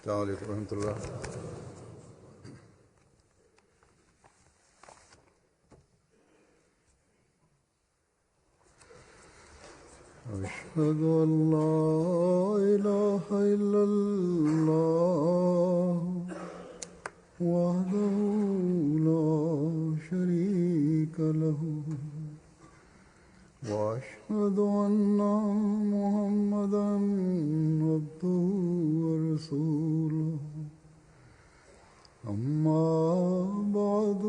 السلام عليكم ورحمة الله. أشهد أن لا إله إلا الله وحده لا شريك له وأشهد أن محمدا عبده ورسوله أما بعد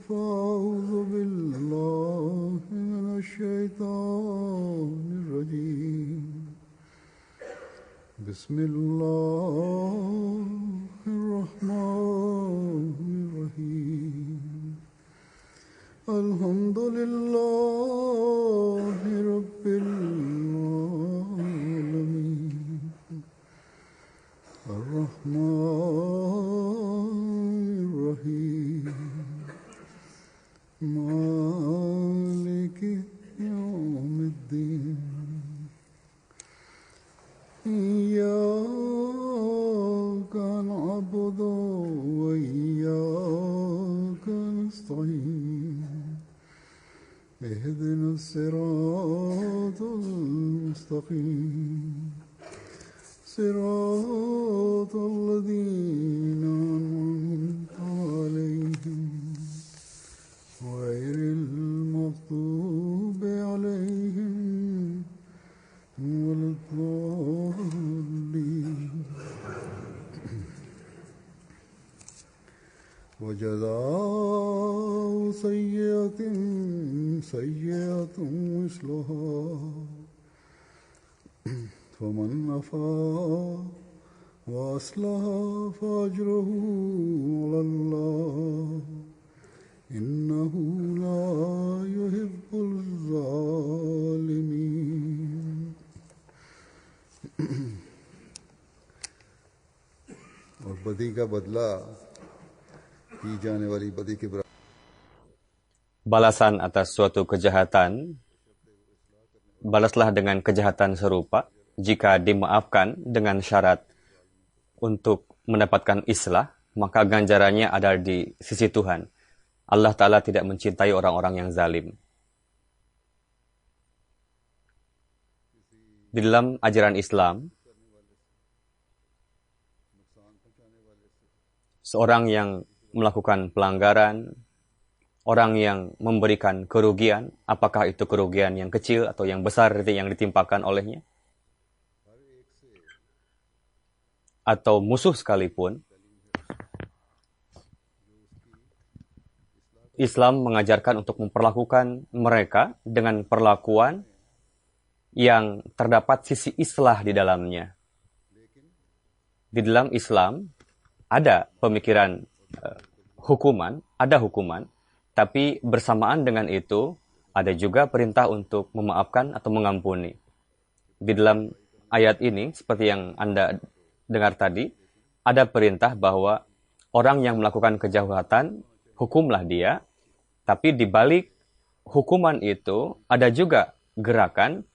فأعوذ بالله من الشيطان الرجيم بسم الله الرحمن الرحيم الحمد لله رب العالمين الرحمن الرحيم مالك يوم الدين إياك نعبد وإياك نستعين اهدنا الصراط المستقيم صراط الذين أنعمت عليهم غير المغضوب عليهم ولا الضالين وجزاء سيئة سيئة مثلها فمن عفا وأصلح فأجره على الله إنه لا يحب الظالمين. और बदी का बदला की जाने वाली बदी के बराबर. Balasan atas suatu kejahatan, balaslah dengan kejahatan serupa jika dimaafkan dengan syarat untuk mendapatkan islah, maka ganjarannya ada di sisi Tuhan. Allah Ta'ala tidak mencintai orang-orang yang zalim. Di dalam ajaran Islam, seorang yang melakukan pelanggaran, orang yang memberikan kerugian, apakah itu kerugian yang kecil atau yang besar yang ditimpakan olehnya, atau musuh sekalipun, Islam mengajarkan untuk memperlakukan mereka dengan perlakuan yang terdapat sisi islah di dalamnya. Di dalam Islam ada pemikiran hukuman, tapi bersamaan dengan itu ada juga perintah untuk memaafkan atau mengampuni. Di dalam ayat ini, seperti yang Anda dengar tadi, ada perintah bahwa orang yang melakukan kejahatan, hukumlah dia, tapi di balik hukuman itu ada juga gerakan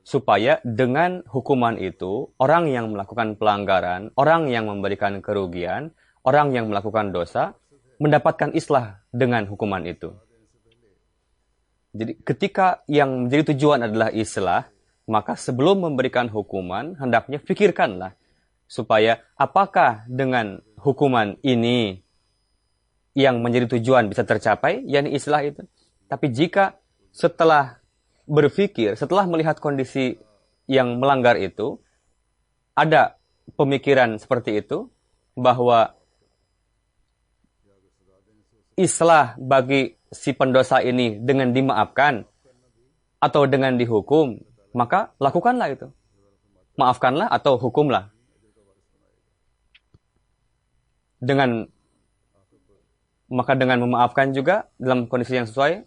supaya dengan hukuman itu, orang yang melakukan pelanggaran, orang yang memberikan kerugian, orang yang melakukan dosa, mendapatkan islah dengan hukuman itu. Jadi ketika yang menjadi tujuan adalah islah, maka sebelum memberikan hukuman, hendaknya fikirkanlah supaya apakah dengan hukuman ini yang menjadi tujuan bisa tercapai, yakni islah itu. Tapi jika setelah berpikir, setelah melihat kondisi yang melanggar itu, ada pemikiran seperti itu, bahwa islah bagi si pendosa ini dengan dimaafkan atau dengan dihukum, maka lakukanlah itu. Maafkanlah atau hukumlah. Maka dengan memaafkan juga dalam kondisi yang sesuai,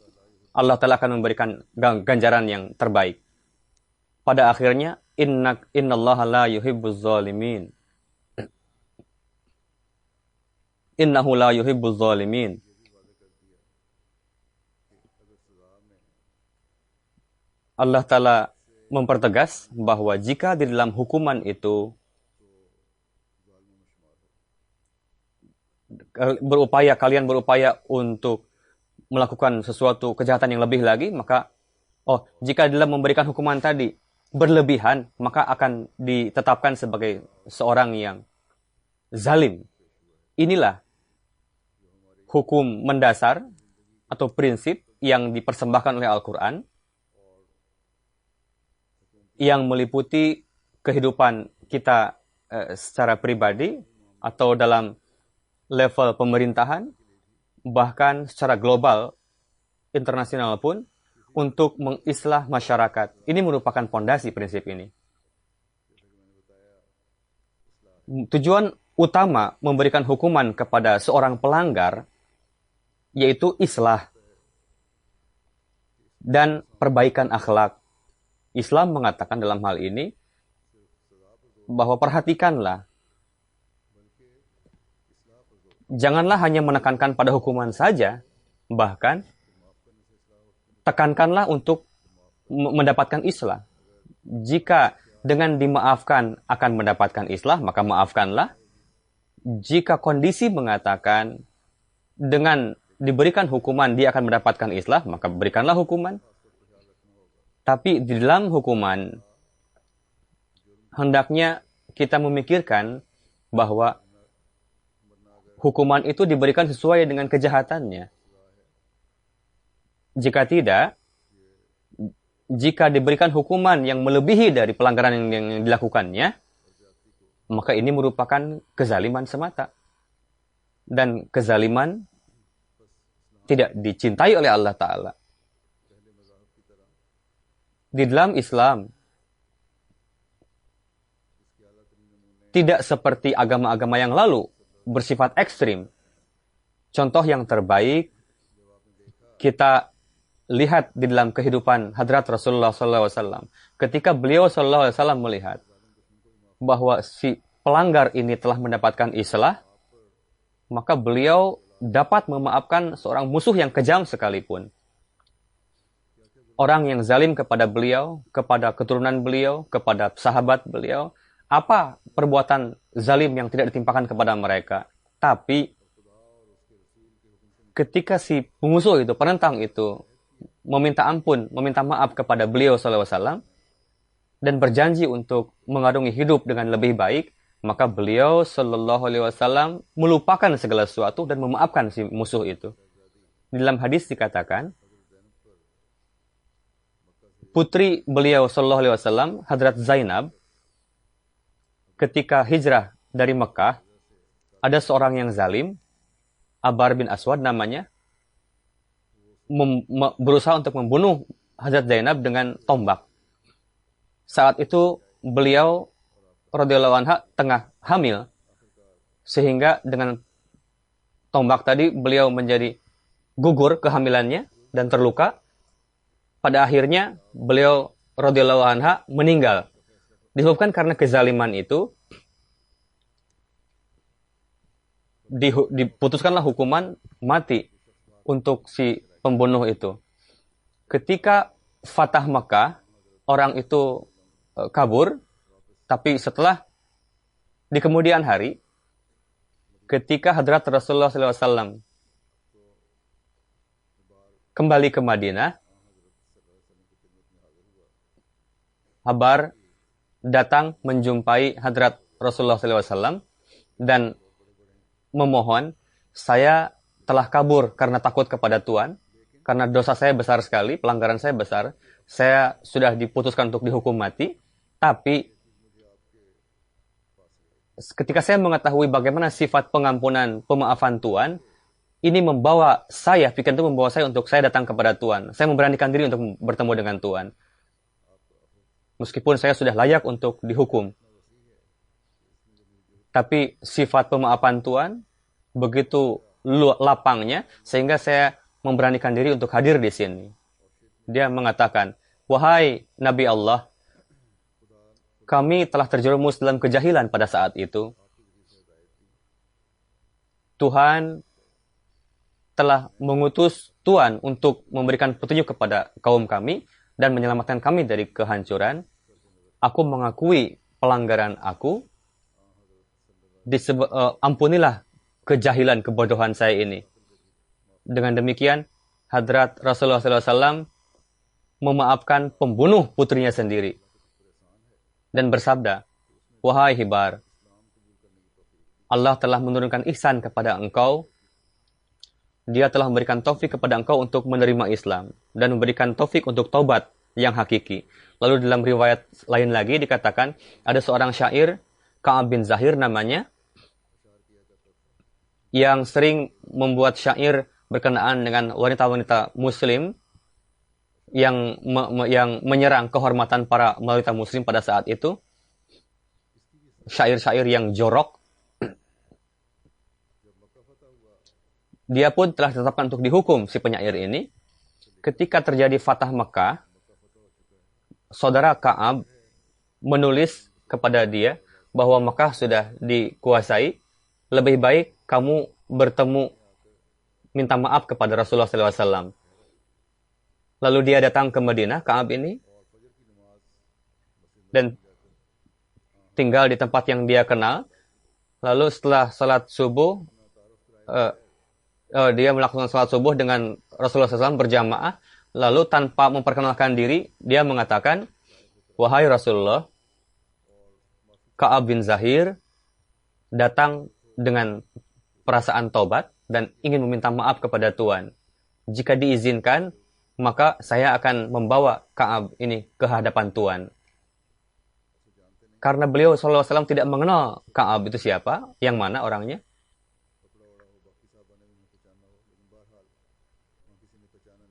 Allah Ta'ala akan memberikan ganjaran yang terbaik. Pada akhirnya, innallaha la yuhibbuz zalimin. Innahu la yuhibbuz zalimin. Allah Ta'ala mempertegas bahwa jika di dalam hukuman itu kalian berupaya untuk melakukan sesuatu kejahatan yang lebih lagi, maka jika dalam memberikan hukuman tadi berlebihan, maka akan ditetapkan sebagai seorang yang zalim. Inilah hukum mendasar atau prinsip yang dipersembahkan oleh Al-Quran yang meliputi kehidupan kita secara pribadi atau dalam level pemerintahan, bahkan secara global, internasional pun, untuk mengislah masyarakat. Ini merupakan pondasi prinsip ini. Tujuan utama memberikan hukuman kepada seorang pelanggar yaitu islah dan perbaikan akhlak. Islam mengatakan dalam hal ini bahwa perhatikanlah, janganlah hanya menekankan pada hukuman saja, bahkan tekankanlah untuk mendapatkan islah. Jika dengan dimaafkan akan mendapatkan islah, maka maafkanlah. Jika kondisi mengatakan dengan diberikan hukuman dia akan mendapatkan islah, maka berikanlah hukuman. Tapi di dalam hukuman, hendaknya kita memikirkan bahwa hukuman itu diberikan sesuai dengan kejahatannya. Jika tidak, jika diberikan hukuman yang melebihi dari pelanggaran yang dilakukannya, maka ini merupakan kezaliman semata. Dan kezaliman tidak dicintai oleh Allah Ta'ala. Di dalam Islam, tidak seperti agama-agama yang lalu, bersifat ekstrim. Contoh yang terbaik, kita lihat di dalam kehidupan Hadrat Rasulullah SAW. Ketika beliau SAW melihat bahwa si pelanggar ini telah mendapatkan islah, maka beliau dapat memaafkan seorang musuh yang kejam sekalipun. Orang yang zalim kepada beliau, kepada keturunan beliau, kepada sahabat beliau, apa perbuatan zalim yang tidak ditimpakan kepada mereka? Tapi ketika si pemusuh itu, penentang itu, meminta ampun, meminta maaf kepada beliau SAW, dan berjanji untuk mengarungi hidup dengan lebih baik, maka beliau SAW melupakan segala sesuatu dan memaafkan si musuh itu. Di dalam hadis dikatakan, putri beliau SAW, Hadrat Zainab, ketika hijrah dari Mekah, ada seorang yang zalim, Abar bin Aswad namanya, berusaha untuk membunuh Hadrat Zainab dengan tombak. Saat itu beliau radhiyallahu anha tengah hamil, sehingga dengan tombak tadi beliau menjadi gugur kehamilannya dan terluka. Pada akhirnya beliau radhiyallahu anha meninggal. Disebabkan karena kezaliman itu, diputuskanlah hukuman mati untuk si pembunuh itu. Ketika Fatah Mekah, orang itu kabur, tapi setelah di kemudian hari, ketika Hadrat Rasulullah SAW kembali ke Madinah, Habar datang menjumpai Hadrat Rasulullah SAW dan memohon, saya telah kabur karena takut kepada Tuhan, karena dosa saya besar sekali, pelanggaran saya besar, saya sudah diputuskan untuk dihukum mati, tapi ketika saya mengetahui bagaimana sifat pengampunan, pemaafan Tuhan, ini membawa saya, pikiran itu membawa saya untuk saya datang kepada Tuhan. Saya memberanikan diri untuk bertemu dengan Tuhan. Meskipun saya sudah layak untuk dihukum. Tapi sifat pemaafan Tuhan begitu lapangnya, sehingga saya memberanikan diri untuk hadir di sini. Dia mengatakan, wahai Nabi Allah, kami telah terjerumus dalam kejahilan pada saat itu. Tuhan telah mengutus Tuhan untuk memberikan petunjuk kepada kaum kami dan menyelamatkan kami dari kehancuran. Aku mengakui pelanggaran aku ampunilah kejahilan, kebodohan saya ini. Dengan demikian, Hadrat Rasulullah SAW memaafkan pembunuh putrinya sendiri dan bersabda, "Wahai Hibar, Allah telah menurunkan ihsan kepada engkau. Dia telah memberikan taufik kepada engkau untuk menerima Islam dan memberikan taufik untuk taubat yang hakiki." Lalu dalam riwayat lain lagi dikatakan, ada seorang syair, Ka'ab bin Zahir namanya, yang sering membuat syair berkenaan dengan wanita-wanita muslim yang menyerang kehormatan para wanita muslim pada saat itu. Syair-syair yang jorok. Dia pun telah ditetapkan untuk dihukum, si penyair ini. Ketika terjadi Fatah Mekah, saudara Ka'ab menulis kepada dia bahwa Mekah sudah dikuasai, lebih baik kamu bertemu minta maaf kepada Rasulullah SAW. Lalu dia datang ke Madinah, Ka'ab ini, dan tinggal di tempat yang dia kenal. Lalu setelah salat subuh, dia melakukan salat subuh dengan Rasulullah SAW berjamaah. Lalu tanpa memperkenalkan diri, dia mengatakan, "Wahai Rasulullah, Ka'ab bin Zahir datang dengan perasaan taubat dan ingin meminta maaf kepada Tuhan. Jika diizinkan, maka saya akan membawa Ka'ab ini ke hadapan Tuhan." Karena beliau SAW tidak mengenal Ka'ab itu siapa, yang mana orangnya.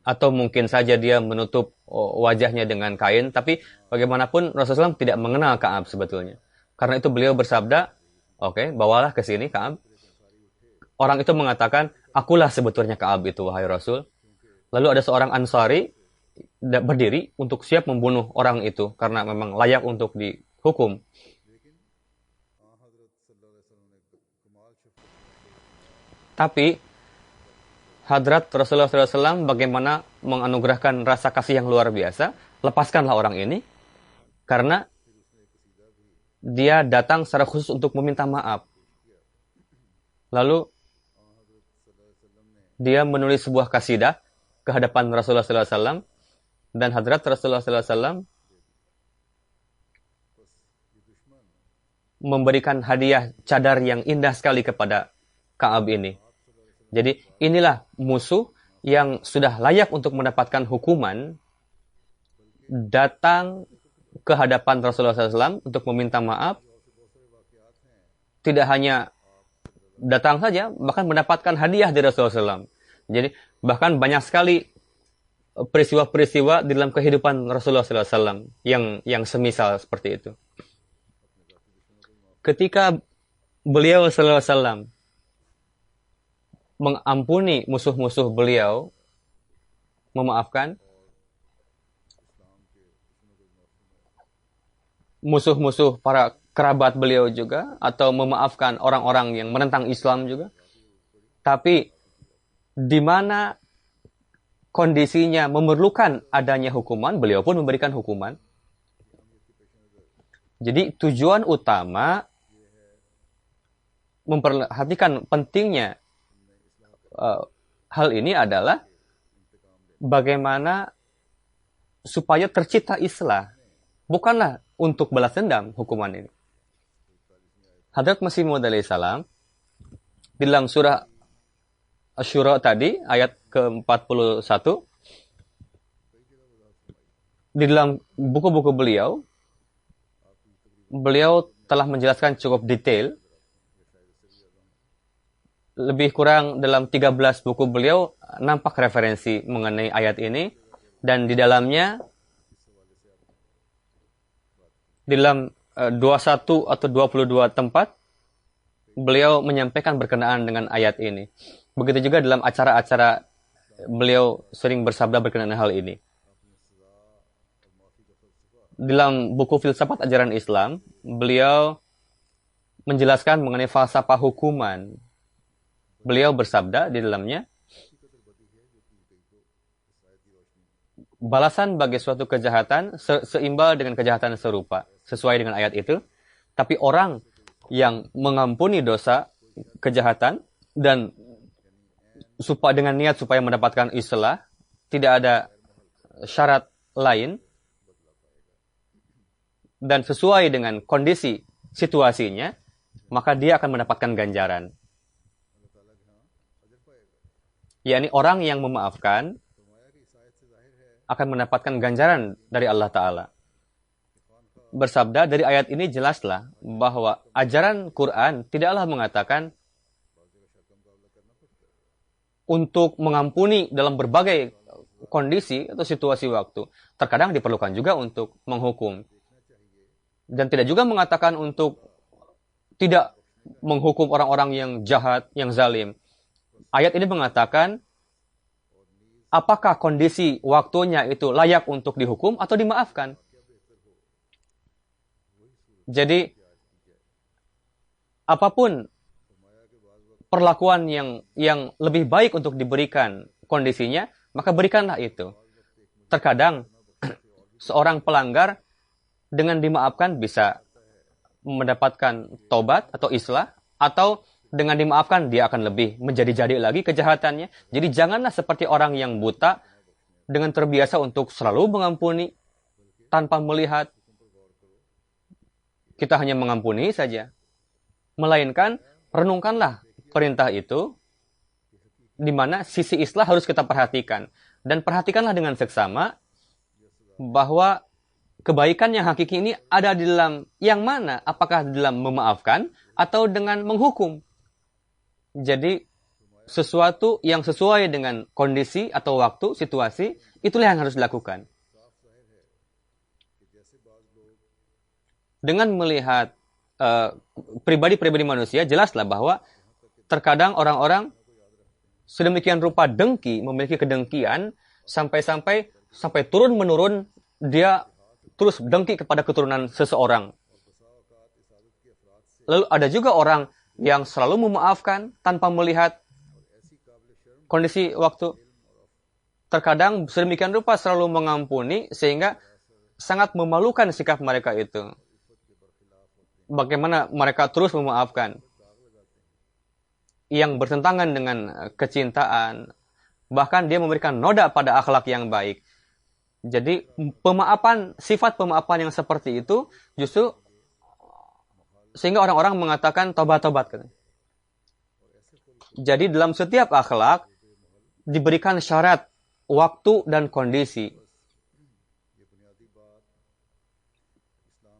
Atau mungkin saja dia menutup wajahnya dengan kain, tapi bagaimanapun Rasulullah SAW tidak mengenal Ka'ab sebetulnya. Karena itu beliau bersabda, "Oke, bawalah ke sini Ka'ab." Orang itu mengatakan, "Akulah sebetulnya Ka'ab itu, wahai Rasul." Lalu ada seorang Ansari berdiri untuk siap membunuh orang itu karena memang layak untuk dihukum. Tapi Hadrat Rasulullah SAW bagaimana menganugerahkan rasa kasih yang luar biasa. Lepaskanlah orang ini karena dia datang secara khusus untuk meminta maaf. Lalu dia menulis sebuah kasidah ke hadapan Rasulullah SAW, dan Hadrat Rasulullah SAW memberikan hadiah cadar yang indah sekali kepada Ka'ab ini. Jadi inilah musuh yang sudah layak untuk mendapatkan hukuman, datang ke hadapan Rasulullah SAW untuk meminta maaf. Tidak hanya datang saja, bahkan mendapatkan hadiah dari Rasulullah SAW. Jadi bahkan banyak sekali peristiwa-peristiwa di dalam kehidupan Rasulullah SAW yang semisal seperti itu. Ketika beliau SAW mengampuni musuh-musuh beliau, memaafkan musuh-musuh para kerabat beliau juga, atau memaafkan orang-orang yang menentang Islam juga. Tapi di mana kondisinya memerlukan adanya hukuman, beliau pun memberikan hukuman. Jadi tujuan utama memperhatikan pentingnya hal ini adalah bagaimana supaya tercipta islah, bukanlah untuk balas dendam hukuman ini. Hadrat Masih Maud alaihissalam di dalam surah Asy-Syura tadi ayat ke-41, di dalam buku-buku beliau telah menjelaskan cukup detail. Lebih kurang dalam 13 buku beliau nampak referensi mengenai ayat ini, dan di dalamnya di dalam 21 atau 22 tempat beliau menyampaikan berkenaan dengan ayat ini. Begitu juga dalam acara-acara beliau sering bersabda berkenaan hal ini. Dalam buku Filsafat Ajaran Islam, beliau menjelaskan mengenai falsafah hukuman. Beliau bersabda di dalamnya, balasan bagi suatu kejahatan seimbang dengan kejahatan serupa, sesuai dengan ayat itu. Tapi orang yang mengampuni dosa, kejahatan, dan dengan niat supaya mendapatkan islah, tidak ada syarat lain, dan sesuai dengan kondisi situasinya, maka dia akan mendapatkan ganjaran. Yakni orang yang memaafkan akan mendapatkan ganjaran dari Allah Ta'ala. Bersabda, dari ayat ini jelaslah bahwa ajaran Quran tidaklah mengatakan untuk mengampuni dalam berbagai kondisi atau situasi waktu. Terkadang diperlukan juga untuk menghukum. Dan tidak juga mengatakan untuk tidak menghukum orang-orang yang jahat, yang zalim. Ayat ini mengatakan apakah kondisi waktunya itu layak untuk dihukum atau dimaafkan. Jadi, apapun perlakuan yang lebih baik untuk diberikan kondisinya, maka berikanlah itu. Terkadang, seorang pelanggar dengan dimaafkan bisa mendapatkan tobat atau islah, atau dengan dimaafkan dia akan lebih menjadi-jadi lagi kejahatannya. Jadi janganlah seperti orang yang buta dengan terbiasa untuk selalu mengampuni tanpa melihat kita hanya mengampuni saja. Melainkan renungkanlah perintah itu di mana sisi islah harus kita perhatikan. Dan perhatikanlah dengan seksama bahwa kebaikan yang hakiki ini ada di dalam yang mana? Apakah di dalam memaafkan atau dengan menghukum? Jadi, sesuatu yang sesuai dengan kondisi atau waktu, situasi, itulah yang harus dilakukan. Dengan melihat pribadi-pribadi manusia, jelaslah bahwa terkadang orang-orang sedemikian rupa dengki, memiliki kedengkian, sampai turun-menurun, dia terus dengki kepada keturunan seseorang. Lalu ada juga orang yang selalu memaafkan tanpa melihat kondisi waktu. Terkadang sedemikian rupa selalu mengampuni sehingga sangat memalukan sikap mereka itu. Bagaimana mereka terus memaafkan yang bertentangan dengan kecintaan. Bahkan dia memberikan noda pada akhlak yang baik. Jadi sifat pemaafan yang seperti itu justru sehingga orang-orang mengatakan tobat-tobat. Jadi dalam setiap akhlak diberikan syarat, waktu, dan kondisi.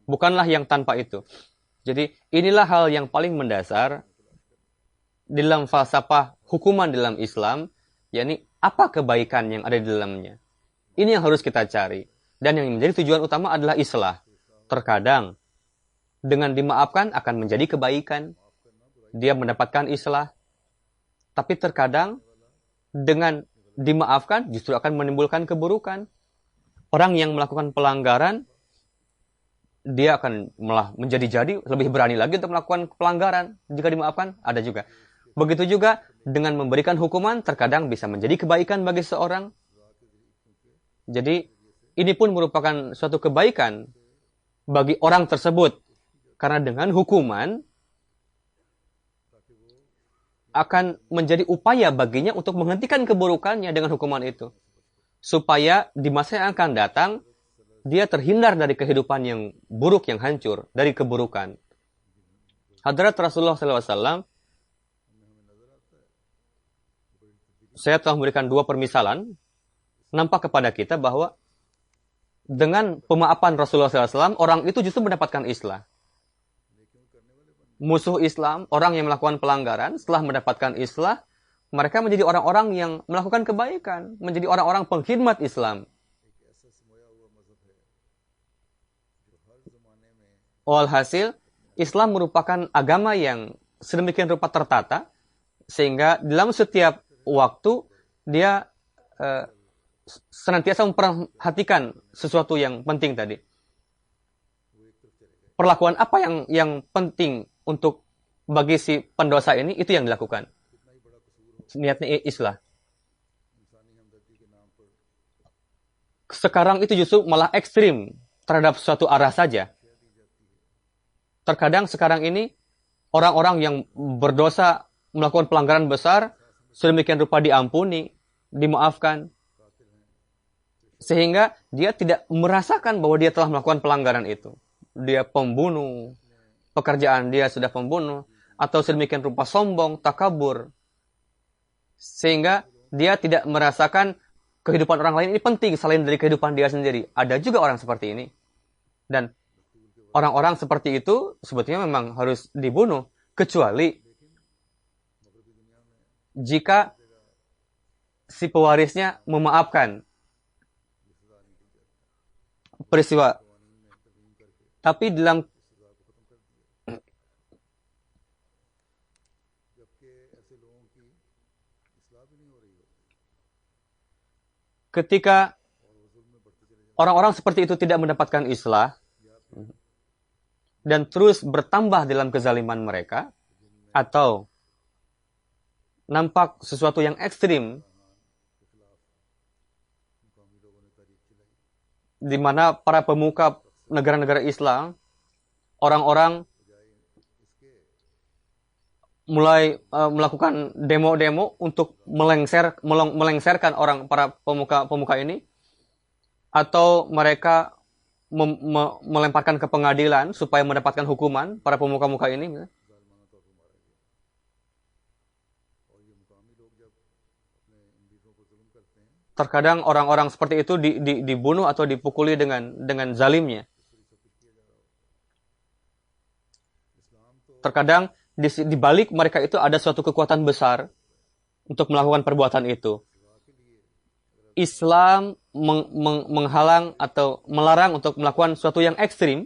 Bukanlah yang tanpa itu. Jadi inilah hal yang paling mendasar di dalam falsafah hukuman dalam Islam, yakni apa kebaikan yang ada di dalamnya. Ini yang harus kita cari. Dan yang menjadi tujuan utama adalah islah. Terkadang dengan dimaafkan akan menjadi kebaikan. Dia mendapatkan islah. Tapi terkadang dengan dimaafkan justru akan menimbulkan keburukan. Orang yang melakukan pelanggaran, dia akan malah menjadi-jadi, lebih berani lagi untuk melakukan pelanggaran. Jika dimaafkan, ada juga. Begitu juga dengan memberikan hukuman, terkadang bisa menjadi kebaikan bagi seorang. Jadi, ini pun merupakan suatu kebaikan bagi orang tersebut. Karena dengan hukuman akan menjadi upaya baginya untuk menghentikan keburukannya dengan hukuman itu. Supaya di masa yang akan datang, dia terhindar dari kehidupan yang buruk, yang hancur, dari keburukan. Hadrat Rasulullah SAW, saya telah memberikan 2 permisalan, nampak kepada kita bahwa dengan pemaafan Rasulullah SAW, orang itu justru mendapatkan islah. Musuh Islam, orang yang melakukan pelanggaran, setelah mendapatkan islah, mereka menjadi orang-orang yang melakukan kebaikan, menjadi orang-orang pengkhidmat Islam. Walhasil, Islam merupakan agama yang sedemikian rupa tertata, sehingga dalam setiap waktu dia senantiasa memperhatikan sesuatu yang penting tadi. Perlakuan apa yang penting untuk bagi si pendosa ini, itu yang dilakukan. Niatnya islah. Sekarang itu justru malah ekstrim terhadap suatu arah saja. Terkadang sekarang ini orang-orang yang berdosa melakukan pelanggaran besar sedemikian rupa diampuni, dimaafkan, sehingga dia tidak merasakan bahwa dia telah melakukan pelanggaran itu. Dia pembunuh, pekerjaan dia sudah pembunuh, atau sedemikian rupa sombong, takabur, sehingga dia tidak merasakan kehidupan orang lain ini penting selain dari kehidupan dia sendiri. Ada juga orang seperti ini. Dan orang-orang seperti itu sebetulnya memang harus dibunuh, kecuali jika si pewarisnya memaafkan peristiwa. Tapi dalam ketika orang-orang seperti itu tidak mendapatkan islah dan terus bertambah dalam kezaliman mereka, atau nampak sesuatu yang ekstrim di mana para pemuka negara-negara Islam, orang-orang mulai melakukan demo-demo untuk melengsarkan para pemuka ini, atau mereka melemparkan ke pengadilan supaya mendapatkan hukuman para pemuka-pemuka ini. Terkadang orang-orang seperti itu dibunuh atau dipukuli dengan zalimnya. Terkadang di balik mereka itu ada suatu kekuatan besar untuk melakukan perbuatan itu. Islam menghalang atau melarang untuk melakukan sesuatu yang ekstrim,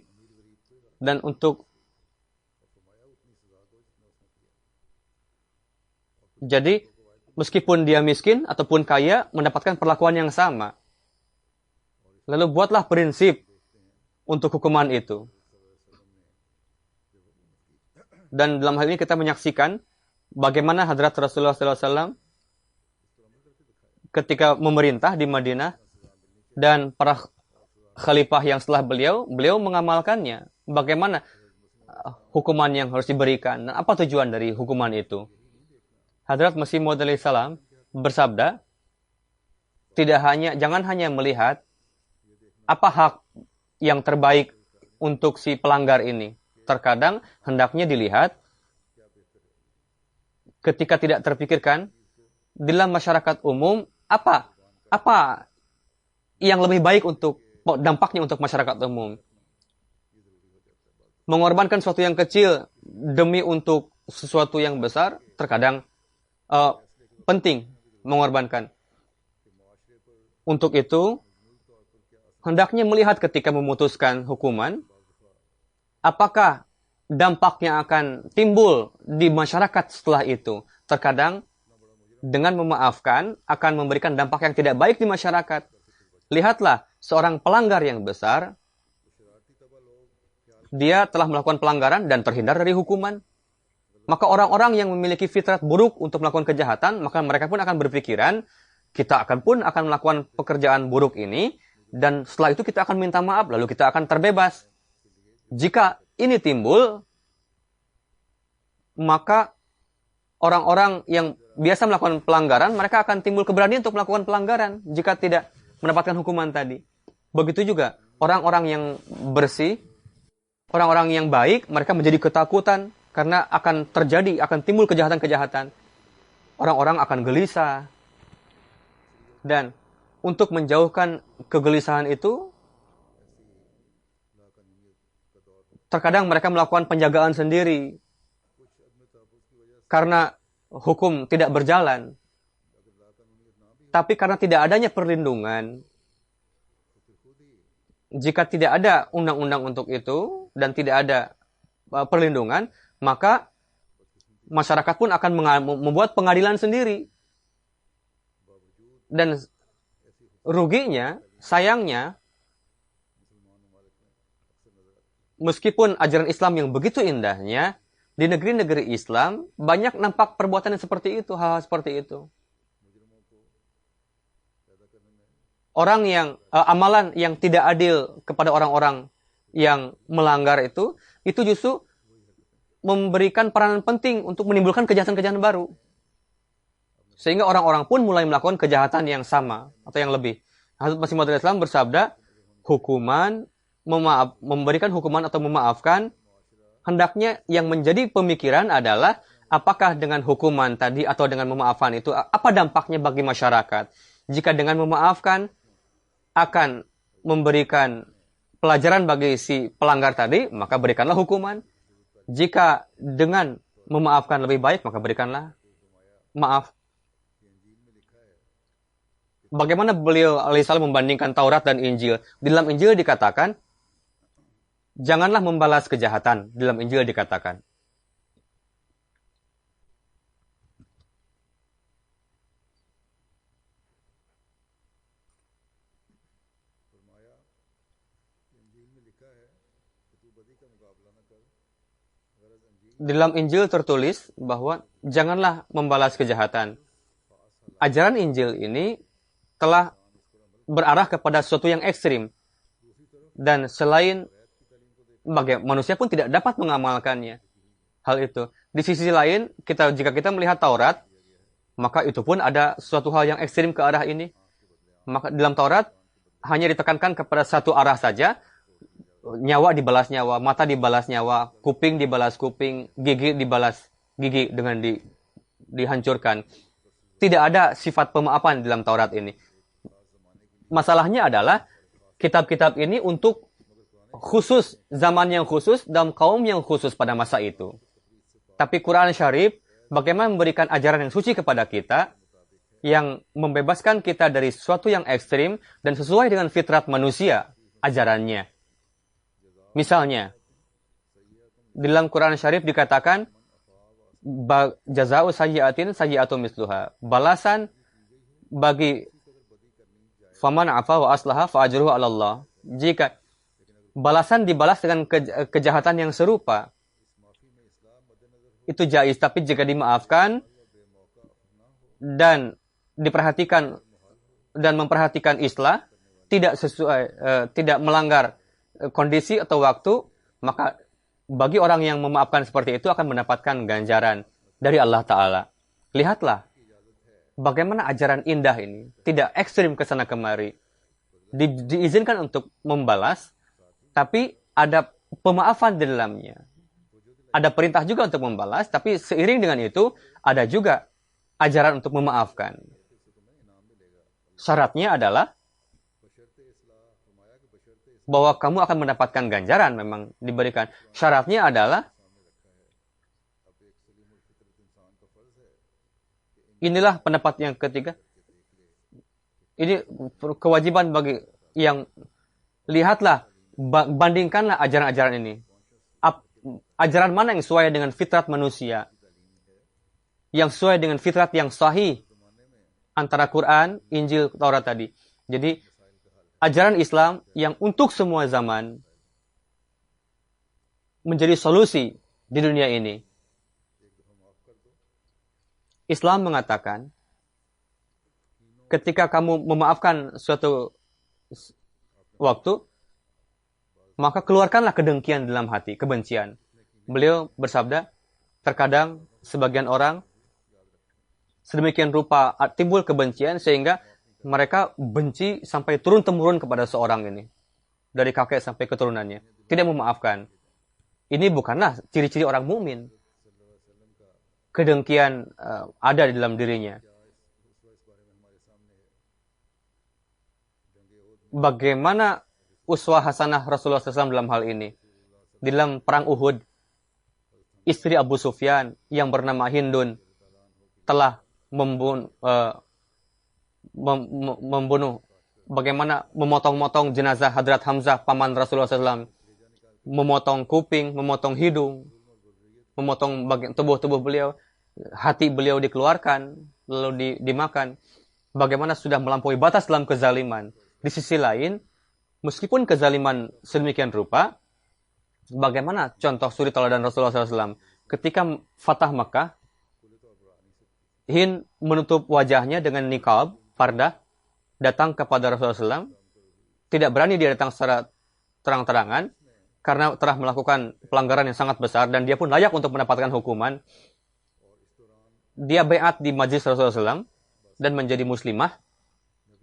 dan untuk jadi meskipun dia miskin ataupun kaya mendapatkan perlakuan yang sama. Lalu buatlah prinsip untuk hukuman itu. Dan dalam hal ini kita menyaksikan bagaimana Hadrat Rasulullah SAW ketika memerintah di Madinah dan para khalifah yang setelah beliau mengamalkannya. Bagaimana hukuman yang harus diberikan dan apa tujuan dari hukuman itu. Hadrat Masih Maud alaihissalam bersabda, jangan hanya melihat apa hak yang terbaik untuk si pelanggar ini. Terkadang hendaknya dilihat ketika tidak terpikirkan dalam masyarakat umum apa yang lebih baik untuk dampaknya untuk masyarakat umum. Mengorbankan sesuatu yang kecil demi untuk sesuatu yang besar terkadang penting mengorbankan. Untuk itu hendaknya melihat ketika memutuskan hukuman apakah dampaknya akan timbul di masyarakat setelah itu. Terkadang dengan memaafkan akan memberikan dampak yang tidak baik di masyarakat. Lihatlah, seorang pelanggar yang besar, dia telah melakukan pelanggaran dan terhindar dari hukuman. Maka orang-orang yang memiliki fitrat buruk untuk melakukan kejahatan, maka mereka pun akan berpikiran, kita akan melakukan pekerjaan buruk ini, dan setelah itu kita akan minta maaf, lalu kita akan terbebas. Jika ini timbul, maka orang-orang yang biasa melakukan pelanggaran, mereka akan timbul keberanian untuk melakukan pelanggaran jika tidak mendapatkan hukuman tadi. Begitu juga orang-orang yang bersih, orang-orang yang baik, mereka menjadi ketakutan karena akan timbul kejahatan-kejahatan. Orang-orang akan gelisah. Dan untuk menjauhkan kegelisahan itu, terkadang mereka melakukan penjagaan sendiri. Karena hukum tidak berjalan. Tapi karena tidak adanya perlindungan, jika tidak ada undang-undang untuk itu, dan tidak ada perlindungan, maka masyarakat pun akan membuat pengadilan sendiri. Dan ruginya, sayangnya, meskipun ajaran Islam yang begitu indahnya, di negeri-negeri Islam banyak nampak perbuatan yang seperti itu, hal-hal seperti itu. Orang yang amalan yang tidak adil kepada orang-orang yang melanggar itu justru memberikan peranan penting untuk menimbulkan kejahatan-kejahatan baru. Sehingga orang-orang pun mulai melakukan kejahatan yang sama atau yang lebih. Hazrat Masih Maud Islam bersabda, memberikan hukuman atau memaafkan, hendaknya yang menjadi pemikiran adalah apakah dengan hukuman tadi atau dengan memaafkan itu, apa dampaknya bagi masyarakat. Jika dengan memaafkan akan memberikan pelajaran bagi si pelanggar tadi, maka berikanlah hukuman. Jika dengan memaafkan lebih baik, maka berikanlah maaf. Bagaimana beliau alaihissalam membandingkan Taurat dan Injil? Di dalam Injil dikatakan, janganlah membalas kejahatan. Di dalam Injil dikatakan. Di dalam Injil tertulis bahwa janganlah membalas kejahatan. Ajaran Injil ini telah berarah kepada sesuatu yang ekstrim. Dan selain manusia pun tidak dapat mengamalkannya. Hal itu. Di sisi lain, jika kita melihat Taurat, maka itu pun ada suatu hal yang ekstrim ke arah ini. Maka dalam Taurat hanya ditekankan kepada satu arah saja. Nyawa dibalas nyawa, mata dibalas nyawa, kuping dibalas kuping, gigi dibalas gigi dengan dihancurkan. Tidak ada sifat pemaafan dalam Taurat ini. Masalahnya adalah kitab-kitab ini untuk khusus, zaman yang khusus, dan kaum yang khusus pada masa itu. Tapi Quran Syarif bagaimana memberikan ajaran yang suci kepada kita, yang membebaskan kita dari sesuatu yang ekstrim dan sesuai dengan fitrat manusia ajarannya. Misalnya, di dalam Quran Syarif dikatakan, jaza'u sayyi'atin sayyi'atu misluha. Balasan bagi faman afa wa aslaha fa ajruhu 'ala Allah. Jika balasan dibalas dengan kejahatan yang serupa, itu jaiz. Tapi jika dimaafkan dan diperhatikan dan memperhatikan islah, tidak tidak melanggar kondisi atau waktu, maka bagi orang yang memaafkan seperti itu akan mendapatkan ganjaran dari Allah Ta'ala. Lihatlah bagaimana ajaran indah ini, tidak ekstrim ke sana kemari. Diizinkan untuk membalas, tapi ada pemaafan di dalamnya. Ada perintah juga untuk membalas, tapi seiring dengan itu ada juga ajaran untuk memaafkan. Syaratnya adalah bahwa kamu akan mendapatkan ganjaran, memang diberikan. Syaratnya adalah inilah pendapat yang ketiga. Ini kewajiban bagi yang lihatlah, bandingkanlah ajaran-ajaran ini. Ajaran mana yang sesuai dengan fitrat manusia? Yang sesuai dengan fitrat yang sahih antara Quran, Injil, Taurat tadi. Jadi ajaran Islam yang untuk semua zaman menjadi solusi di dunia ini. Islam mengatakan, ketika kamu memaafkan suatu waktu, maka keluarkanlah kedengkian dalam hati, kebencian. Beliau bersabda, terkadang sebagian orang sedemikian rupa timbul kebencian sehingga mereka benci sampai turun-temurun kepada seorang ini. Dari kakek sampai keturunannya. Tidak memaafkan. Ini bukanlah ciri-ciri orang mukmin. Kedengkian ada di dalam dirinya. Bagaimana uswah hasanah Rasulullah SAW dalam hal ini? Di dalam perang Uhud, istri Abu Sufyan yang bernama Hindun telah membunuh, bagaimana memotong-motong jenazah Hadrat Hamzah, paman Rasulullah SAW, memotong kuping, memotong hidung, memotong bagian tubuh-tubuh beliau, hati beliau dikeluarkan, lalu dimakan. Bagaimana sudah melampaui batas dalam kezaliman. Di sisi lain, meskipun kezaliman sedemikian rupa, bagaimana contoh suri teladan Rasulullah SAW ketika Fatah Makkah, Hind menutup wajahnya dengan niqab, fardah, datang kepada Rasulullah SAW, tidak berani dia datang secara terang-terangan, karena telah melakukan pelanggaran yang sangat besar dan dia pun layak untuk mendapatkan hukuman. Dia baiat di majlis Rasulullah SAW dan menjadi muslimah.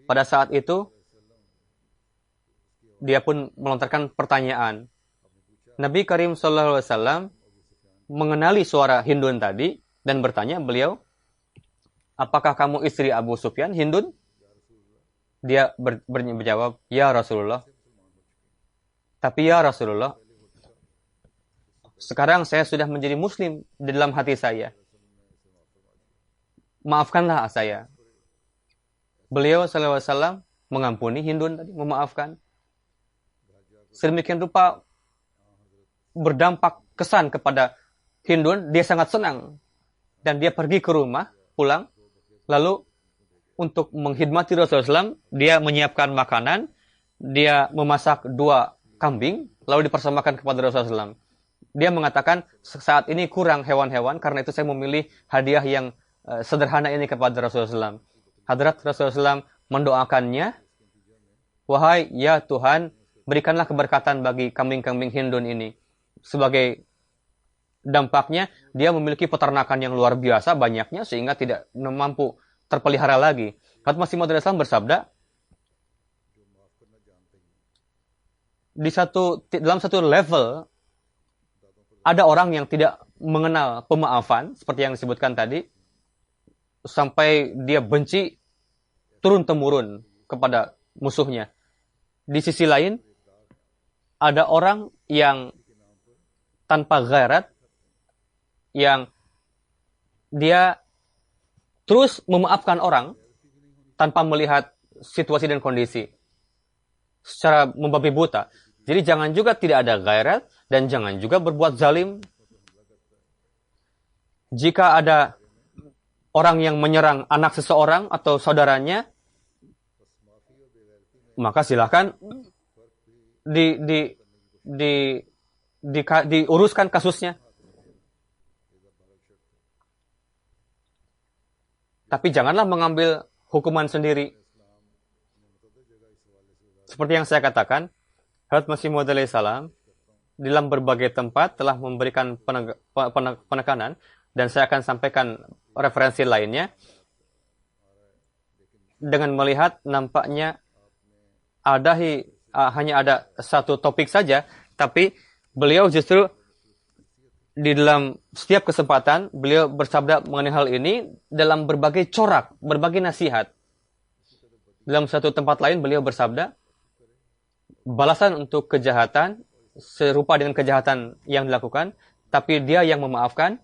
Pada saat itu, dia pun melontarkan pertanyaan. Nabi Karim SAW mengenali suara Hindun tadi dan bertanya beliau, apakah kamu istri Abu Sufyan, Hindun? Dia berjawab, ya Rasulullah. Tapi ya Rasulullah, sekarang saya sudah menjadi muslim di dalam hati saya. Maafkanlah saya. Beliau SAW mengampuni Hindun tadi, memaafkan. Sedemikian rupa berdampak kesan kepada Hindun, dia sangat senang. Dan dia pergi ke rumah, pulang. Lalu untuk menghidmati Rasulullah SAW, dia menyiapkan makanan. Dia memasak 2 kambing, lalu dipersembahkan kepada Rasulullah SAW. Dia mengatakan, saat ini kurang hewan-hewan, karena itu saya memilih hadiah yang sederhana ini kepada Rasulullah SAW. Hadrat Rasulullah SAW mendoakannya, wahai ya Tuhan, berikanlah keberkatan bagi kambing-kambing Hindun ini. Sebagai dampaknya, dia memiliki peternakan yang luar biasa banyaknya, sehingga tidak mampu terpelihara lagi. Hadrat Masih Maud bersabda, dalam satu level, ada orang yang tidak mengenal pemaafan, seperti yang disebutkan tadi, sampai dia benci turun-temurun kepada musuhnya. Di sisi lain, ada orang yang tanpa ghairat, yang dia terus memaafkan orang tanpa melihat situasi dan kondisi, secara membabi buta. Jadi jangan juga tidak ada ghairat, dan jangan juga berbuat zalim. Jika ada orang yang menyerang anak seseorang atau saudaranya, maka silakan diuruskan kasusnya. Tapi janganlah mengambil hukuman sendiri. Seperti yang saya katakan, Hadrat Masih Maud salam dalam berbagai tempat telah memberikan penekanan, dan saya akan sampaikan referensi lainnya. Dengan melihat nampaknya hanya ada satu topik saja, tapi beliau justru di dalam setiap kesempatan beliau bersabda mengenai hal ini dalam berbagai corak, berbagai nasihat. Dalam satu tempat lain beliau bersabda, balasan untuk kejahatan serupa dengan kejahatan yang dilakukan, tapi dia yang memaafkan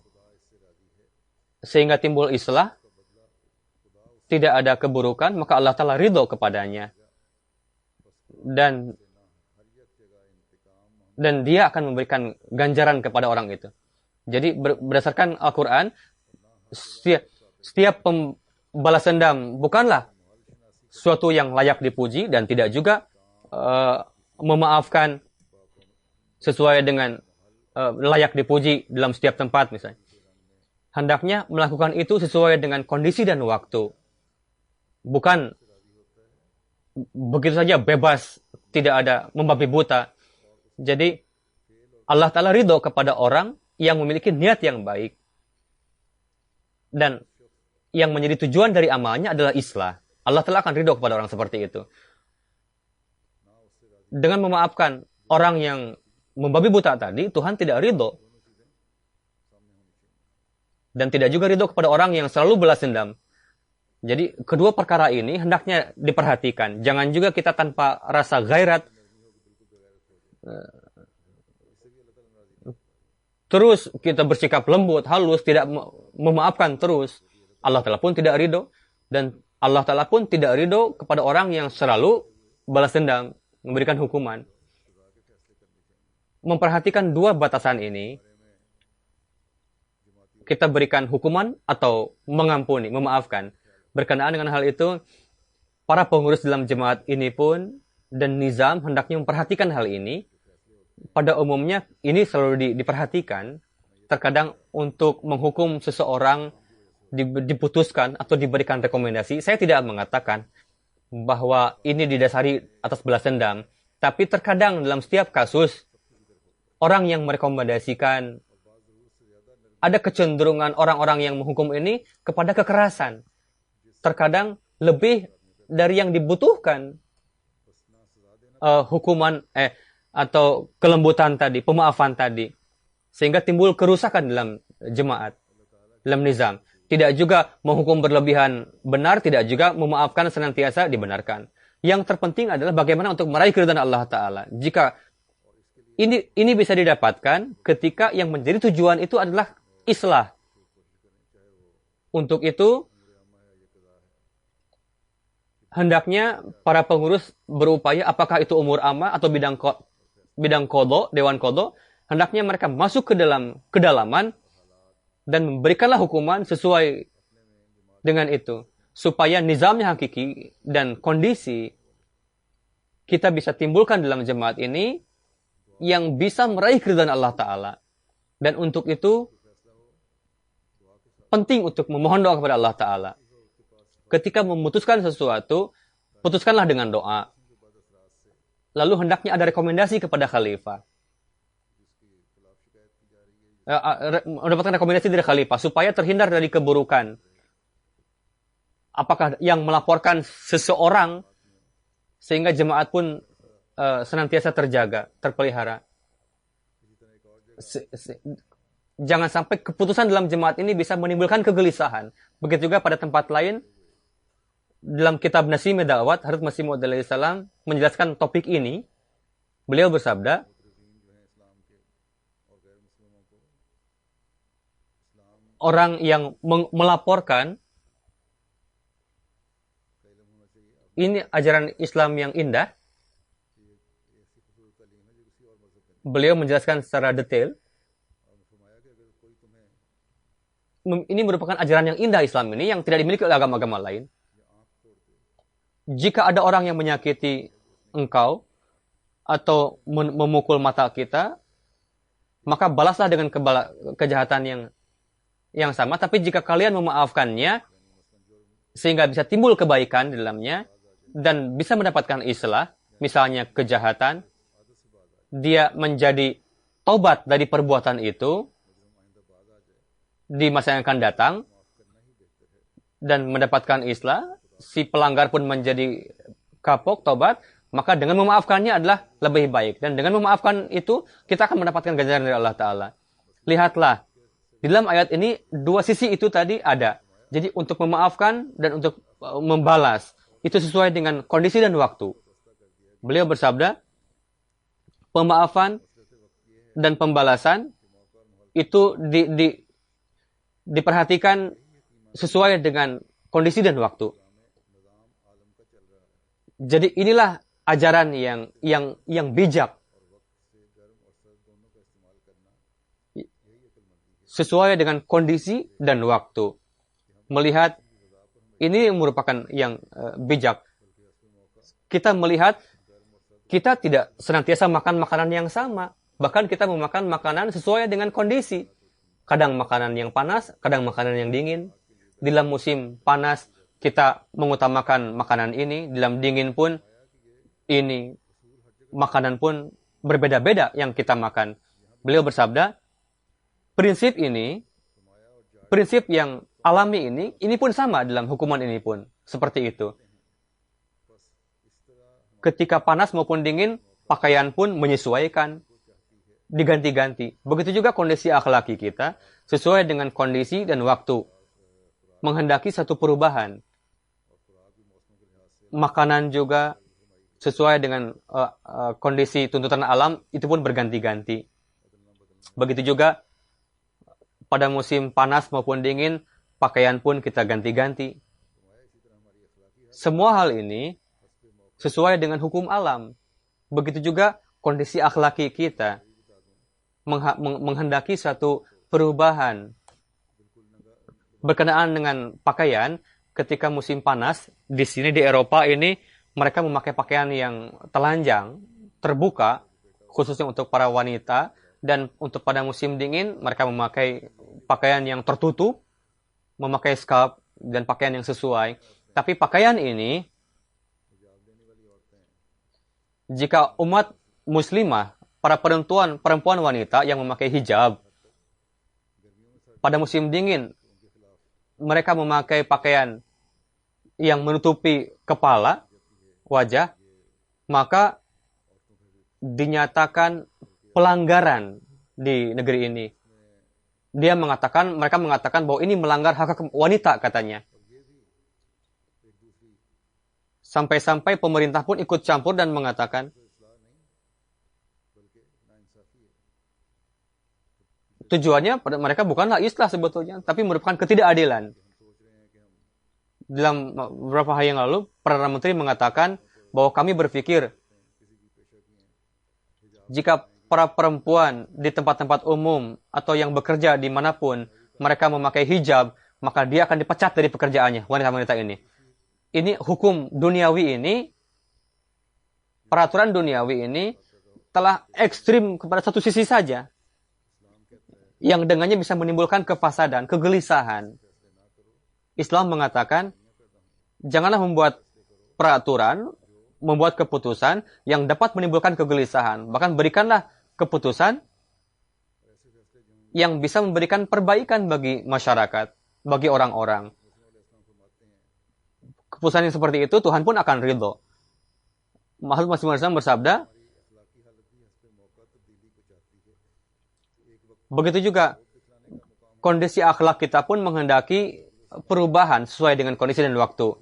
sehingga timbul islah, tidak ada keburukan, maka Allah Ta'ala ridho kepadanya. Dan dia akan memberikan ganjaran kepada orang itu. Jadi berdasarkan Al-Quran, setiap balas dendam bukanlah suatu yang layak dipuji, dan tidak juga memaafkan sesuai dengan layak dipuji dalam setiap tempat misalnya. Hendaknya melakukan itu sesuai dengan kondisi dan waktu. Bukan begitu saja bebas, tidak ada membabi buta. Jadi Allah Ta'ala ridho kepada orang yang memiliki niat yang baik. Dan yang menjadi tujuan dari amalnya adalah islah. Allah Ta'ala akan ridho kepada orang seperti itu. Dengan memaafkan orang yang membabi buta tadi, Tuhan tidak ridho. Dan tidak juga ridho kepada orang yang selalu balas dendam. Jadi kedua perkara ini hendaknya diperhatikan. Jangan juga kita tanpa rasa ghairat terus kita bersikap lembut, halus, tidak memaafkan terus. Allah Ta'ala pun tidak ridho. Dan Allah Ta'ala pun tidak ridho kepada orang yang selalu balas dendam, memberikan hukuman. Memperhatikan dua batasan ini, kita berikan hukuman atau mengampuni, memaafkan. Berkenaan dengan hal itu, para pengurus dalam jemaat ini pun dan nizam hendaknya memperhatikan hal ini. Pada umumnya ini selalu diperhatikan. Terkadang untuk menghukum seseorang diputuskan atau diberikan rekomendasi. Saya tidak mengatakan bahwa ini didasari atas balas dendam. Tapi terkadang dalam setiap kasus orang yang merekomendasikan, ada kecenderungan orang-orang yang menghukum ini kepada kekerasan. Terkadang lebih dari yang dibutuhkan hukuman atau kelembutan tadi, pemaafan tadi. Sehingga timbul kerusakan dalam jemaat, dalam nizam. Tidak juga menghukum berlebihan benar, tidak juga memaafkan senantiasa dibenarkan. Yang terpenting adalah bagaimana untuk meraih keridhaan Allah Ta'ala. Jika ini bisa didapatkan ketika yang menjadi tujuan itu adalah islah. Untuk itu, hendaknya para pengurus berupaya, apakah itu umur amma atau bidang kodo, dewan kodo, hendaknya mereka masuk ke dalam kedalaman dan memberikanlah hukuman sesuai dengan itu. Supaya nizamnya hakiki dan kondisi kita bisa timbulkan dalam jemaat ini yang bisa meraih keridhaan Allah Ta'ala. Dan untuk itu, penting untuk memohon doa kepada Allah Ta'ala. Ketika memutuskan sesuatu, putuskanlah dengan doa. Lalu hendaknya ada rekomendasi kepada khalifah. Mendapatkan rekomendasi dari khalifah supaya terhindar dari keburukan. Apakah yang melaporkan seseorang sehingga jemaat pun senantiasa terjaga, terpelihara. Jangan sampai keputusan dalam jemaat ini bisa menimbulkan kegelisahan. Begitu juga pada tempat lain, dalam kitab Nasim Da'wat, Hazrat Masih Maud alaihissalam menjelaskan topik ini. Beliau bersabda, orang yang melaporkan, ini ajaran Islam yang indah. Beliau menjelaskan secara detail. Ini merupakan ajaran yang indah Islam ini yang tidak dimiliki oleh agama-agama lain. Jika ada orang yang menyakiti engkau atau memukul mata kita, maka balaslah dengan kejahatan yang sama. Tapi jika kalian memaafkannya, sehingga bisa timbul kebaikan di dalamnya, dan bisa mendapatkan islah, misalnya kejahatan, dia menjadi tobat dari perbuatan itu di masa yang akan datang, dan mendapatkan islah, si pelanggar pun menjadi kapok, tobat, maka dengan memaafkannya adalah lebih baik. Dan dengan memaafkan itu, kita akan mendapatkan ganjaran dari Allah Ta'ala. Lihatlah, di dalam ayat ini, dua sisi itu tadi ada. Jadi untuk memaafkan dan untuk membalas, itu sesuai dengan kondisi dan waktu. Beliau bersabda, pemaafan dan pembalasan itu diperhatikan sesuai dengan kondisi dan waktu. Jadi inilah ajaran yang bijak. Sesuai dengan kondisi dan waktu. Melihat ini merupakan yang bijak. Kita melihat kita tidak senantiasa makan makanan yang sama. Bahkan kita memakan makanan sesuai dengan kondisi. Kadang makanan yang panas, kadang makanan yang dingin. Di dalam musim panas, kita mengutamakan makanan ini. Di dalam dingin pun, ini makanan pun berbeda-beda yang kita makan. Beliau bersabda, prinsip ini, prinsip yang alami ini pun sama dalam hukuman ini pun. Seperti itu. Ketika panas maupun dingin, pakaian pun menyesuaikan. Diganti-ganti. Begitu juga kondisi akhlaki kita, sesuai dengan kondisi dan waktu. Menghendaki satu perubahan. Makanan juga sesuai dengan kondisi tuntutan alam, itu pun berganti-ganti. Begitu juga pada musim panas maupun dingin, pakaian pun kita ganti-ganti. Semua hal ini sesuai dengan hukum alam. Begitu juga kondisi akhlaki kita menghendaki suatu perubahan. Berkenaan dengan pakaian, ketika musim panas, di sini di Eropa ini, mereka memakai pakaian yang telanjang, terbuka, khususnya untuk para wanita, dan untuk pada musim dingin, mereka memakai pakaian yang tertutup, memakai scarf dan pakaian yang sesuai. Tapi pakaian ini, jika umat muslimah, para perempuan wanita yang memakai hijab. Pada musim dingin, mereka memakai pakaian yang menutupi kepala, wajah, maka dinyatakan pelanggaran di negeri ini. Mereka mengatakan bahwa ini melanggar hak wanita katanya. Sampai-sampai pemerintah pun ikut campur dan mengatakan tujuannya mereka bukanlah islah sebetulnya, tapi merupakan ketidakadilan. Dalam beberapa hari yang lalu, Perdana Menteri mengatakan bahwa kami berpikir jika para perempuan di tempat-tempat umum atau yang bekerja dimanapun mereka memakai hijab, maka dia akan dipecat dari pekerjaannya, wanita-wanita ini. Ini hukum duniawi ini, peraturan duniawi ini telah ekstrim kepada satu sisi saja, yang dengannya bisa menimbulkan kefasadan, kegelisahan. Islam mengatakan, janganlah membuat peraturan, membuat keputusan yang dapat menimbulkan kegelisahan. Bahkan berikanlah keputusan yang bisa memberikan perbaikan bagi masyarakat, bagi orang-orang. Keputusan yang seperti itu Tuhan pun akan ridho. Muhammad SAW bersabda, begitu juga kondisi akhlak kita pun menghendaki perubahan sesuai dengan kondisi dan waktu.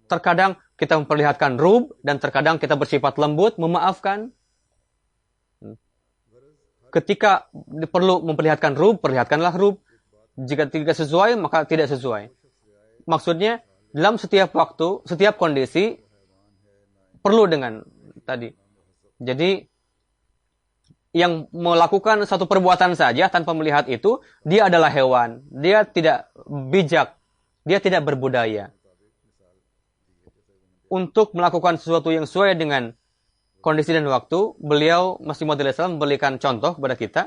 Terkadang kita memperlihatkan rub dan terkadang kita bersifat lembut, memaafkan. Ketika perlu memperlihatkan rub, perlihatkanlah rub. Jika tidak sesuai, maka tidak sesuai. Maksudnya, dalam setiap waktu, setiap kondisi, perlu dengan tadi. Jadi, yang melakukan satu perbuatan saja tanpa melihat itu, dia adalah hewan. Dia tidak bijak. Dia tidak berbudaya. Untuk melakukan sesuatu yang sesuai dengan kondisi dan waktu, beliau, Masih Maud Islam, memberikan contoh kepada kita.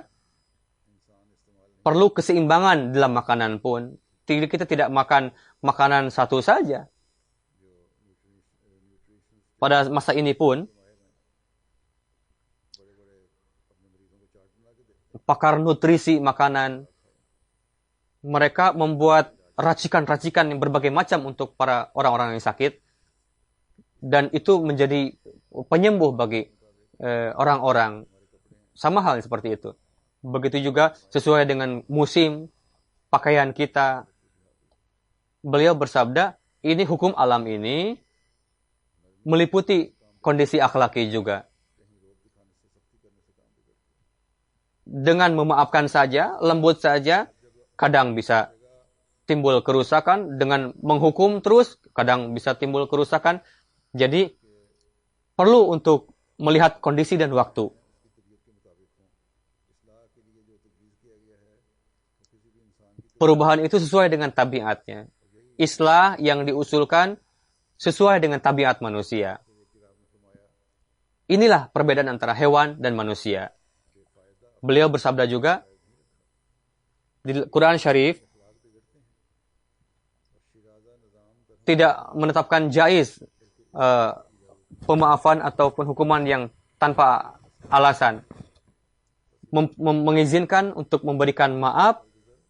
Perlu keseimbangan dalam makanan pun. Kita tidak makan makanan satu saja. Pada masa ini pun, pakar nutrisi makanan, mereka membuat racikan-racikan yang berbagai macam untuk para orang-orang yang sakit. Dan itu menjadi penyembuh bagi orang-orang. Sama hal seperti itu. Begitu juga sesuai dengan musim, pakaian kita. Beliau bersabda, ini hukum alam ini meliputi kondisi akhlaki juga. Dengan memaafkan saja, lembut saja, kadang bisa timbul kerusakan. Dengan menghukum terus, kadang bisa timbul kerusakan. Jadi, perlu untuk melihat kondisi dan waktu. Perubahan itu sesuai dengan tabiatnya. Islah yang diusulkan sesuai dengan tabiat manusia. Inilah perbedaan antara hewan dan manusia. Beliau bersabda juga di Quran Syarif, tidak menetapkan jaiz pemaafan ataupun hukuman yang tanpa alasan. Mengizinkan untuk memberikan maaf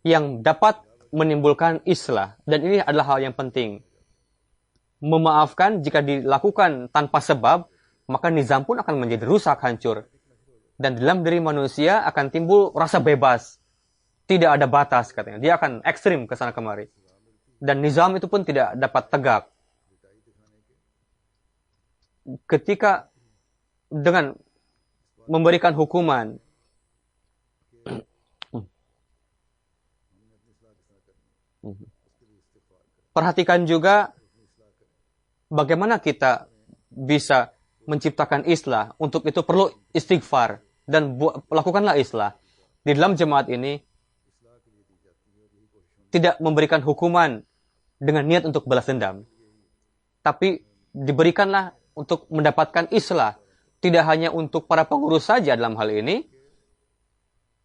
yang dapat menimbulkan islah. Dan ini adalah hal yang penting. Memaafkan jika dilakukan tanpa sebab, maka nizam pun akan menjadi rusak, hancur. Dan dalam diri manusia akan timbul rasa bebas. Tidak ada batas, katanya. Dia akan ekstrim ke sana kemari. Dan nizam itu pun tidak dapat tegak. Ketika dengan memberikan hukuman, perhatikan juga bagaimana kita bisa menciptakan islah. Untuk itu perlu istighfar dan lakukanlah islah. Di dalam jemaat ini tidak memberikan hukuman dengan niat untuk balas dendam, tapi diberikanlah untuk mendapatkan islah. Tidak hanya untuk para pengurus saja dalam hal ini,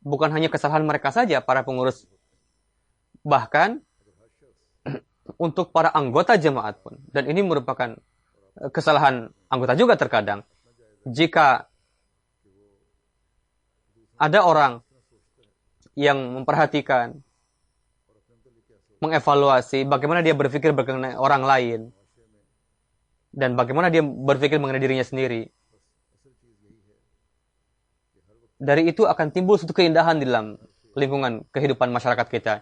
bukan hanya kesalahan mereka saja, para pengurus, bahkan untuk para anggota jemaat pun. Dan ini merupakan kesalahan anggota juga terkadang. Jika ada orang yang memperhatikan, mengevaluasi bagaimana dia berpikir mengenai orang lain, dan bagaimana dia berpikir mengenai dirinya sendiri. Dari itu akan timbul suatu keindahan di dalam lingkungan kehidupan masyarakat kita.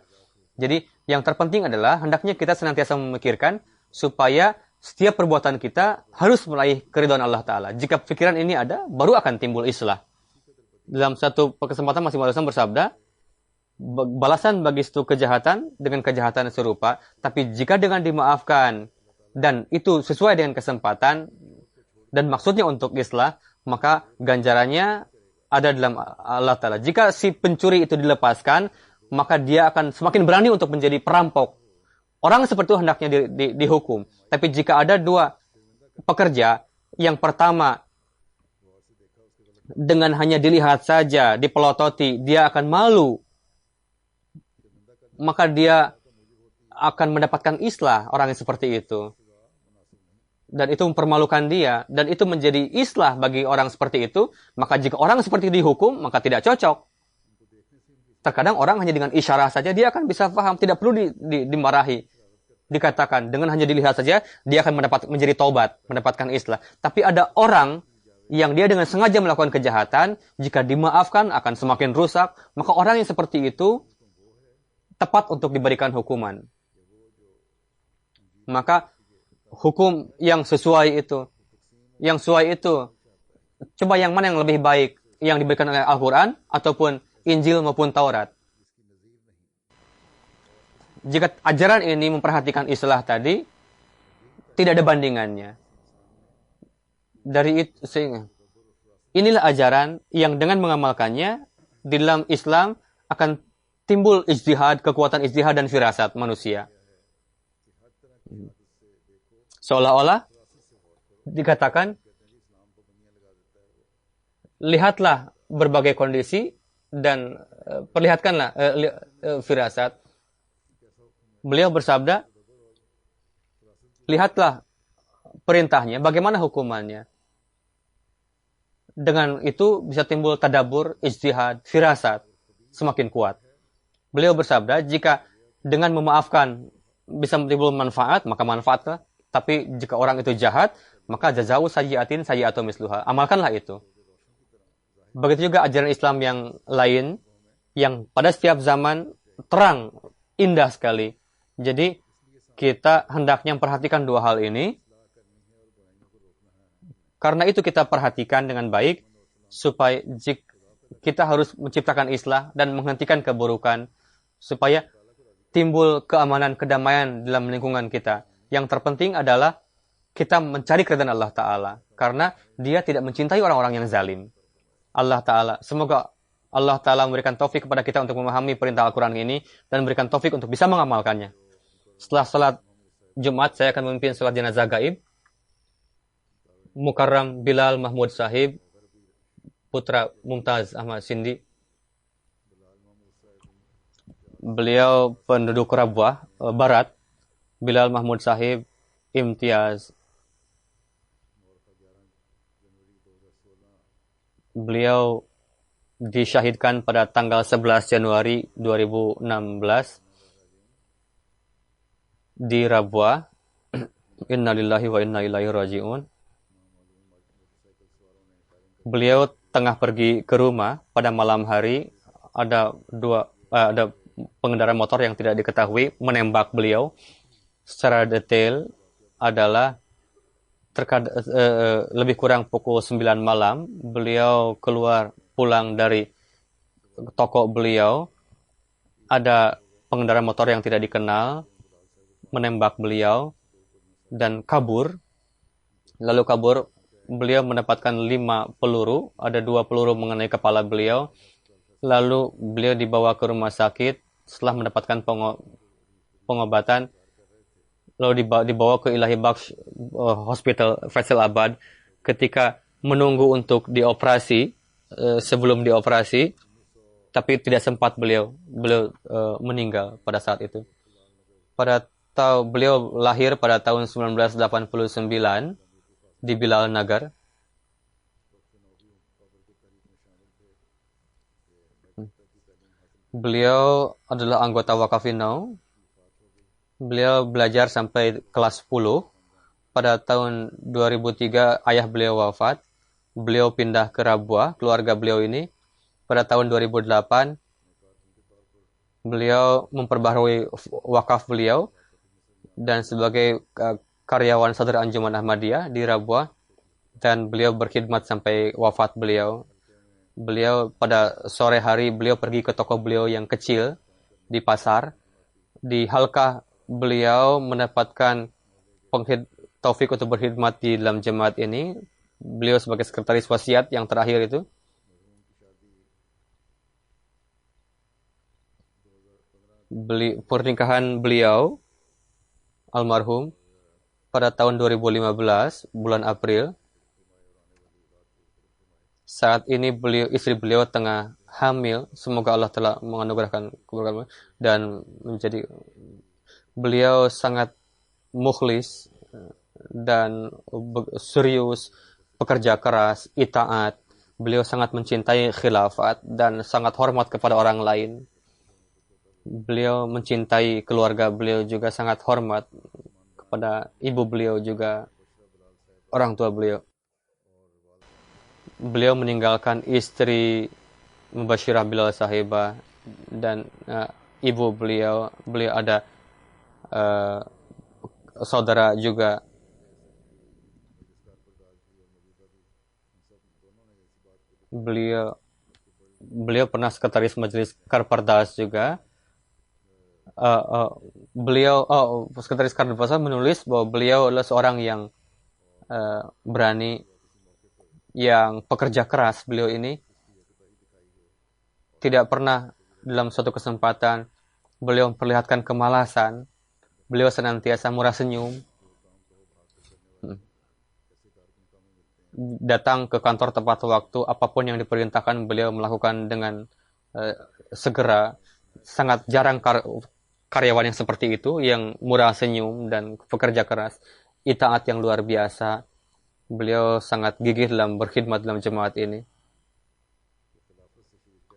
Jadi yang terpenting adalah hendaknya kita senantiasa memikirkan supaya setiap perbuatan kita harus meraih keridhaan Allah Ta'ala. Jika pikiran ini ada, baru akan timbul islah. Dalam satu kesempatan Masih Maud bersabda, balasan bagi suatu kejahatan dengan kejahatan serupa, tapi jika dengan dimaafkan dan itu sesuai dengan kesempatan dan maksudnya untuk islah, maka ganjarannya ada dalam Allah Ta'ala. Jika si pencuri itu dilepaskan, maka dia akan semakin berani untuk menjadi perampok. Orang seperti itu hendaknya dihukum. Tapi jika ada dua pekerja, yang pertama dengan hanya dilihat saja, dipelototi, dia akan malu, maka dia akan mendapatkan islah orang yang seperti itu. Dan itu mempermalukan dia, dan itu menjadi islah bagi orang seperti itu. Maka jika orang seperti itu dihukum, maka tidak cocok. Terkadang orang hanya dengan isyarah saja dia akan bisa paham, tidak perlu dimarahi. Dikatakan dengan hanya dilihat saja dia akan menjadi taubat, mendapatkan islah. Tapi ada orang yang dia dengan sengaja melakukan kejahatan, jika dimaafkan akan semakin rusak, maka orang yang seperti itu tepat untuk diberikan hukuman. Maka hukum yang sesuai itu. Coba yang mana yang lebih baik? Yang diberikan oleh Al-Quran ataupun Injil maupun Taurat? Jika ajaran ini memperhatikan islah tadi, tidak ada bandingannya. Dari itu, inilah ajaran yang dengan mengamalkannya, di dalam Islam akan timbul ijtihad, kekuatan ijtihad dan firasat manusia. Seolah-olah dikatakan, lihatlah berbagai kondisi dan perlihatkanlah firasat. Beliau bersabda, lihatlah perintahnya, bagaimana hukumannya. Dengan itu bisa timbul tadabbur, ijtihad, firasat semakin kuat. Beliau bersabda, jika dengan memaafkan bisa timbul manfaat, maka manfaatlah. Tapi jika orang itu jahat, maka jazau sayyi'atin sayyi'atu misluha. Amalkanlah itu. Begitu juga ajaran Islam yang lain, yang pada setiap zaman terang, indah sekali. Jadi, kita hendaknya memperhatikan dua hal ini. Karena itu kita perhatikan dengan baik, supaya kita harus menciptakan islah dan menghentikan keburukan, supaya timbul keamanan, kedamaian dalam lingkungan kita. Yang terpenting adalah kita mencari keridhaan Allah Ta'ala. Karena dia tidak mencintai orang-orang yang zalim. Allah Ta'ala, semoga Allah Ta'ala memberikan taufik kepada kita untuk memahami perintah Al-Quran ini dan memberikan taufik untuk bisa mengamalkannya. Setelah salat Jumat, saya akan memimpin salat jenazah gaib. Mukarram Bilal Mahmud Sahib, putra Mumtaz Ahmad Sindi. Beliau penduduk Rabwah, Barat. Bilal Mahmud Sahib, Imtiaz. Beliau disyahidkan pada tanggal 11 Januari 2016 di Rabwah. Innalillahi wa inna ilaihi raji'un. Beliau tengah pergi ke rumah pada malam hari. Ada pengendara motor yang tidak diketahui menembak beliau. Secara detail adalah lebih kurang pukul 9 malam. Beliau pulang dari toko beliau. Ada pengendara motor yang tidak dikenal menembak beliau dan kabur. Lalu kabur, beliau mendapatkan 5 peluru. Ada 2 peluru mengenai kepala beliau. Lalu beliau dibawa ke rumah sakit setelah mendapatkan pengobatan. Lalu dibawa ke Ilahi Baksh Hospital Faisalabad. Ketika menunggu untuk dioperasi, sebelum dioperasi, tapi tidak sempat beliau meninggal pada saat itu. Beliau lahir pada tahun 1989 di Bilal Nagar. Beliau adalah anggota Wakafinau. Beliau belajar sampai kelas 10. Pada tahun 2003 ayah beliau wafat. Beliau pindah ke Rabwa, keluarga beliau ini. Pada tahun 2008 beliau memperbaharui wakaf beliau dan sebagai karyawan Sadr Anjuman Ahmadiyah di Rabwa, dan beliau berkhidmat sampai wafat beliau. Beliau pada sore hari beliau pergi ke toko beliau yang kecil di pasar. Di halkah beliau mendapatkan taufik untuk berkhidmat di dalam jemaat ini. Beliau sebagai sekretaris wasiat yang terakhir itu. Pernikahan beliau almarhum pada tahun 2015 bulan April. Saat ini istri beliau tengah hamil. Semoga Allah telah menganugerahkan keberkahan dan beliau sangat mukhlis dan serius, pekerja keras, itaat. Beliau sangat mencintai khilafat dan sangat hormat kepada orang lain. Beliau mencintai keluarga beliau juga sangat hormat kepada ibu beliau juga orang tua beliau. Beliau meninggalkan istri Mubashirah Bilal Sahibah dan ibu beliau. Beliau ada saudara juga. Beliau pernah sekretaris majelis Karpardas juga. Sekretaris Karpardas menulis bahwa beliau adalah seorang yang berani, yang pekerja keras. Beliau ini tidak pernah dalam suatu kesempatan beliau memperlihatkan kemalasan. Beliau senantiasa murah senyum. Datang ke kantor tepat waktu, apapun yang diperintahkan beliau melakukan dengan segera. Sangat jarang karyawan yang seperti itu, yang murah senyum dan pekerja keras, itaat yang luar biasa. Beliau sangat gigih dalam berkhidmat dalam jemaat ini.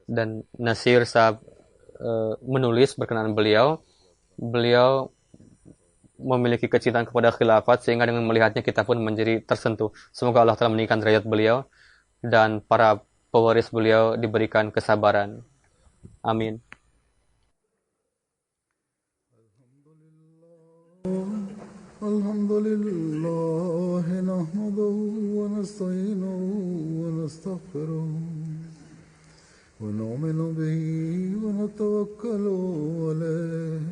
Dan Nasir Sahab menulis berkenaan beliau memiliki kecintaan kepada khilafat sehingga dengan melihatnya kita pun menjadi tersentuh. Semoga Allah telah meninggikan derajat beliau dan para pewaris beliau diberikan kesabaran. Amin. Alhamdulillah nahmaduhu wa nasta'inuhu wa nastaghfiruh wa nu'minu bihi wa natawakkalu alayh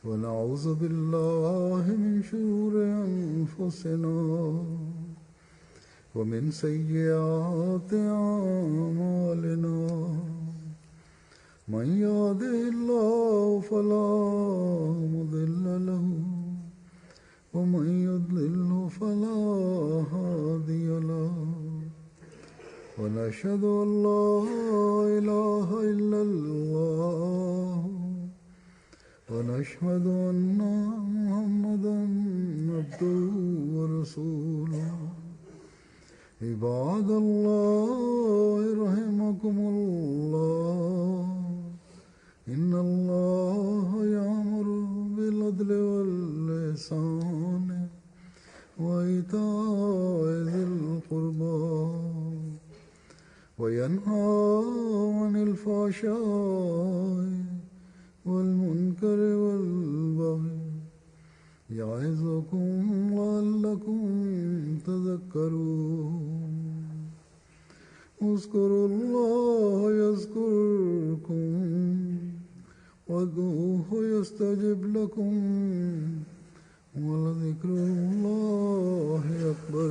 wa na'udzu billahi min shururi anfusina wa min sayyiati a'malina. من يهده الله فلا مضل له ومن يضلل فلا هادي له ونشهد أن لا إله إلا الله ونشهد أن محمدا عبده ورسوله. عباد الله رحمكم الله إن الله يأمر بالعدل والإحسان وإيتاء ذي القربى وينهى عن الفحشاء والمنكر والبغي يعظكم لعلكم تذكرون. اذكروا الله يذكركم وادعوه يستجب لكم ولذكر الله أكبر.